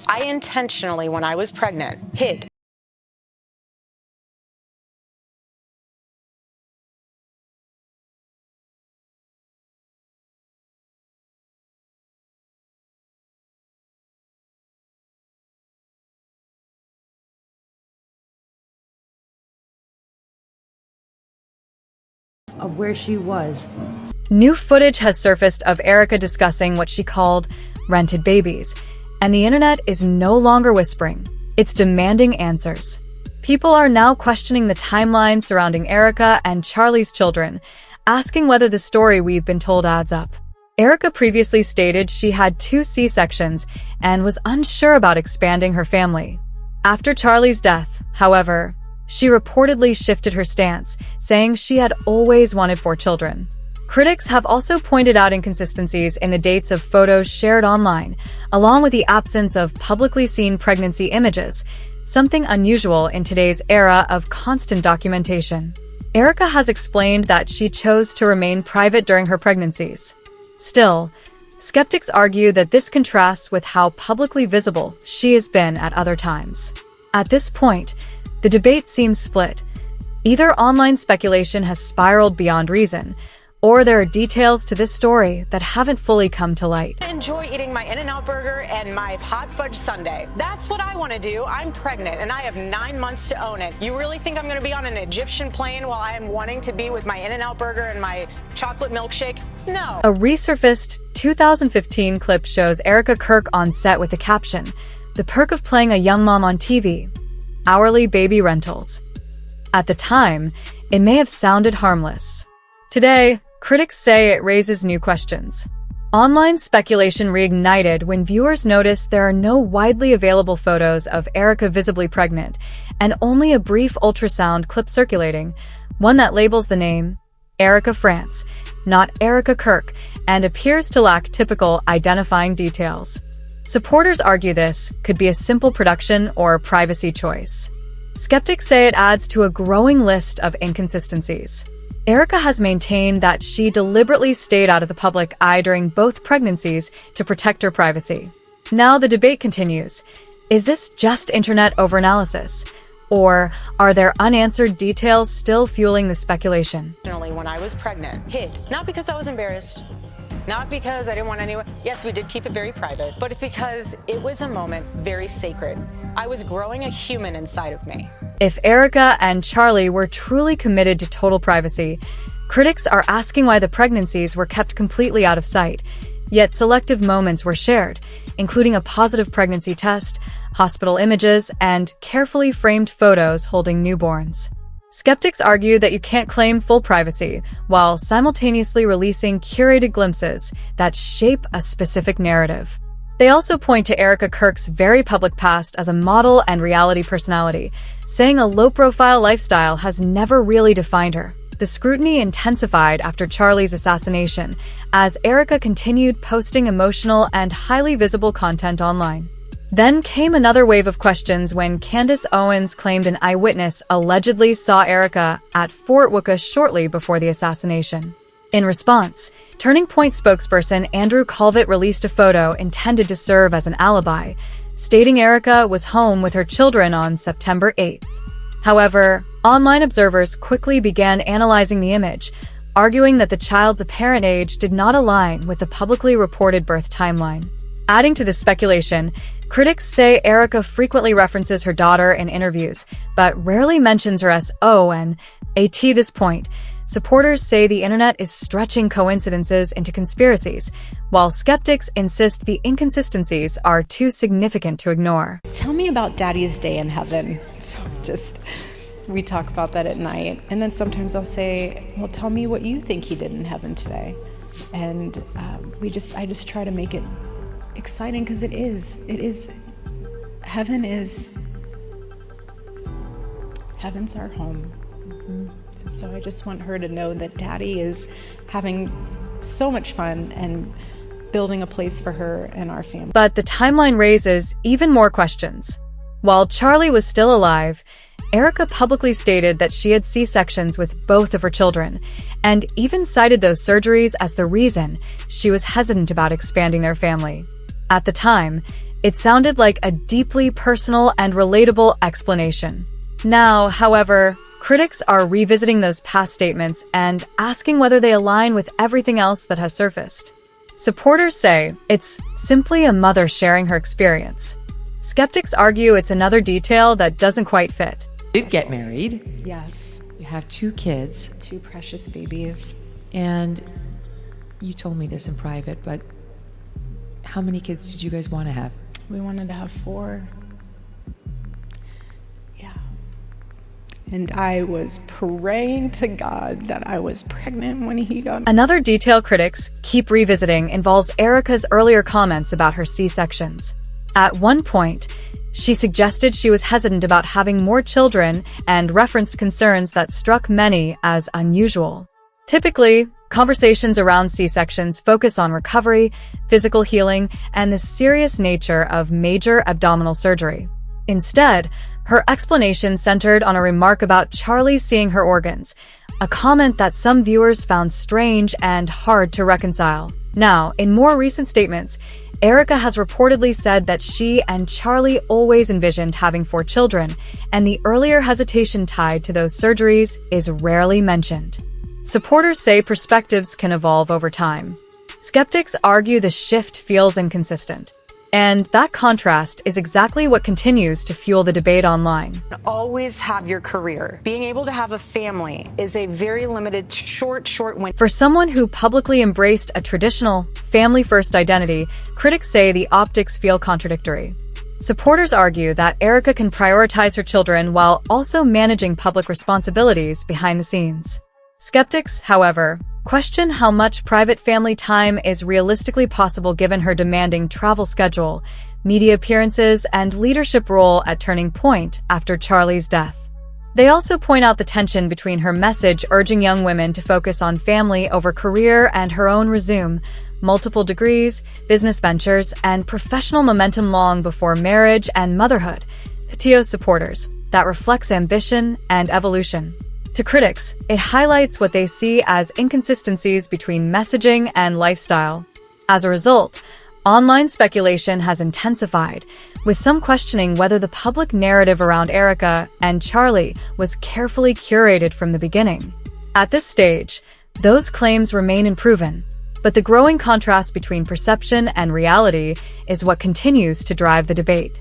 I intentionally, when I was pregnant, hid of where she was. New footage has surfaced of Erika discussing what she called rented babies, and the internet is no longer whispering. It's demanding answers. People are now questioning the timeline surrounding Erika and Charlie's children, asking whether the story we've been told adds up. Erika previously stated she had 2 C-sections and was unsure about expanding her family. After Charlie's death, however, she reportedly shifted her stance, saying she had always wanted 4 children. Critics have also pointed out inconsistencies in the dates of photos shared online, along with the absence of publicly seen pregnancy images, something unusual in today's era of constant documentation. Erika has explained that she chose to remain private during her pregnancies. Still, skeptics argue that this contrasts with how publicly visible she has been at other times. At this point, the debate seems split. Either online speculation has spiraled beyond reason, or there are details to this story that haven't fully come to light. I enjoy eating my In-N-Out burger and my hot fudge sundae. That's what I want to do. I'm pregnant and I have 9 months to own it. You really think I'm going to be on an Egyptian plane while I am wanting to be with my In-N-Out burger and my chocolate milkshake? No. A resurfaced 2015 clip shows Erika Kirk on set with the caption, "The perk of playing a young mom on TV. Hourly baby rentals." At the time, it may have sounded harmless. Today, critics say it raises new questions. Online speculation reignited when viewers noticed there are no widely available photos of Erika visibly pregnant, and only a brief ultrasound clip circulating, one that labels the name Erika France, not Erika Kirk, and appears to lack typical identifying details. Supporters argue this could be a simple production or privacy choice. Skeptics say it adds to a growing list of inconsistencies. Erika has maintained that she deliberately stayed out of the public eye during both pregnancies to protect her privacy. Now the debate continues. Is this just internet overanalysis? Or are there unanswered details still fueling the speculation? When I was pregnant, hid. Not because I was embarrassed. Not because I didn't want anyone. Yes, we did keep it very private, but it's because it was a moment very sacred. I was growing a human inside of me. If Erika and Charlie were truly committed to total privacy, critics are asking why the pregnancies were kept completely out of sight, yet selective moments were shared, including a positive pregnancy test, hospital images, and carefully framed photos holding newborns. Skeptics argue that you can't claim full privacy while simultaneously releasing curated glimpses that shape a specific narrative. They also point to Erika Kirk's very public past as a model and reality personality, saying a low-profile lifestyle has never really defined her. The scrutiny intensified after Charlie's assassination, as Erika continued posting emotional and highly visible content online. Then came another wave of questions when Candace Owens claimed an eyewitness allegedly saw Erika at Fort Wooka shortly before the assassination. In response, Turning Point spokesperson Andrew Calvert released a photo intended to serve as an alibi, stating Erika was home with her children on September 8th. However, online observers quickly began analyzing the image, arguing that the child's apparent age did not align with the publicly reported birth timeline. Adding to the speculation, critics say Erika frequently references her daughter in interviews, but rarely mentions her SO and AT. This point, supporters say the internet is stretching coincidences into conspiracies, while skeptics insist the inconsistencies are too significant to ignore. Tell me about Daddy's day in heaven. So we talk about that at night. And then sometimes I'll say, well, tell me what you think he did in heaven today. And I just try to make it exciting, because heaven's our home. And so I just want her to know that Daddy is having so much fun and building a place for her and our family. But the timeline raises even more questions. While Charlie was still alive, Erika publicly stated that she had C-sections with both of her children, and even cited those surgeries as the reason she was hesitant about expanding their family. At the time, It sounded like a deeply personal and relatable explanation. Now, however, critics are revisiting those past statements and asking whether they align with everything else that has surfaced. Supporters say it's simply a mother sharing her experience. Skeptics argue it's another detail that doesn't quite fit. You did get married. Yes, You have 2 kids. 2 precious babies. And you told me this in private, but how many kids did you guys want to have? We wanted to have 4. Yeah. And I was praying to God that I was pregnant when he got. Another detail critics keep revisiting involves Erika's earlier comments about her C-sections. At one point, she suggested she was hesitant about having more children and referenced concerns that struck many as unusual. Typically, conversations around C-sections focus on recovery, physical healing, and the serious nature of major abdominal surgery. Instead, her explanation centered on a remark about Charlie seeing her organs, a comment that some viewers found strange and hard to reconcile. Now, in more recent statements, Erika has reportedly said that she and Charlie always envisioned having 4 children, and the earlier hesitation tied to those surgeries is rarely mentioned. Supporters say perspectives can evolve over time. Skeptics argue the shift feels inconsistent. And that contrast is exactly what continues to fuel the debate online. Always have your career. Being able to have a family is a very limited, short window. For someone who publicly embraced a traditional, family-first identity, critics say the optics feel contradictory. Supporters argue that Erika can prioritize her children while also managing public responsibilities behind the scenes. Skeptics, however, question how much private family time is realistically possible given her demanding travel schedule, media appearances, and leadership role at Turning Point after Charlie's death. They also point out the tension between her message urging young women to focus on family over career and her own resume multiple degrees, business ventures, and professional momentum long before marriage and motherhood. To supporters, that reflects ambition and evolution. To critics, it highlights what they see as inconsistencies between messaging and lifestyle. As a result, online speculation has intensified, with some questioning whether the public narrative around Erika and Charlie was carefully curated from the beginning. At this stage, those claims remain unproven, but the growing contrast between perception and reality is what continues to drive the debate.